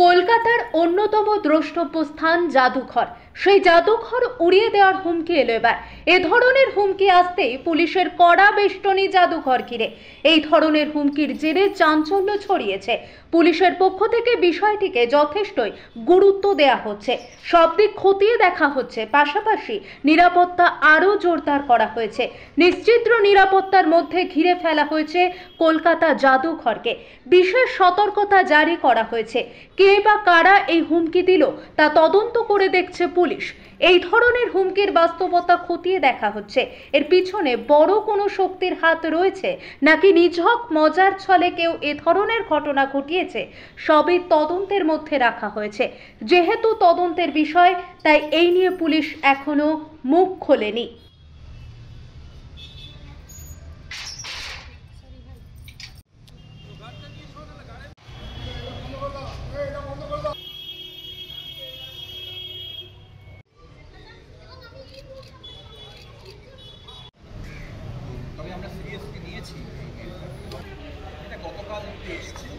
কলকাতার অন্যতম দ্রষ্টব্য স্থান জাদুঘর। সেই জাদুঘর উড়িয়ে দেওয়ার হুমকি এলো এবার। এ ধরনের হুমকি আসতেই পুলিশের কড়া বেষ্টনী জাদুঘর ঘিরে। এই ধরনের হুমকির জেরে চাঞ্চল্য ছড়িয়েছে। পুলিশের পক্ষ থেকে বিষয়টিকে যথেষ্টই গুরুত্ব দেওয়া হচ্ছে, সব দিক খতিয়ে দেখা হচ্ছে, পাশাপাশি নিরাপত্তা আরও জোরদার করা হয়েছে। নিশ্চিত নিরাপত্তার মধ্যে ঘিরে ফেলা হয়েছে কলকাতা জাদুঘরকে। বিশেষ সতর্কতা জারি করা হয়েছে। কে বা কারা এই হুমকি দিল তা তদন্ত করে দেখছে পুলিশ। এই ধরনের হুমকির বাস্তবতা খতিয়ে দেখা হচ্ছে। এর পিছনে বড় কোনো শক্তির হাত রয়েছে নাকি নিছক মজার ছলে কেউ এ ধরনের ঘটনা ঘটিয়েছে, সবই তদন্তের মধ্যে রাখা হয়েছে। যেহেতু তদন্তের বিষয়, তাই এই নিয়ে পুলিশ এখনো মুখ খোলেনি। তবে আমরা সিরিয়াসলি নিয়েছি। এটা গতকাল এসছে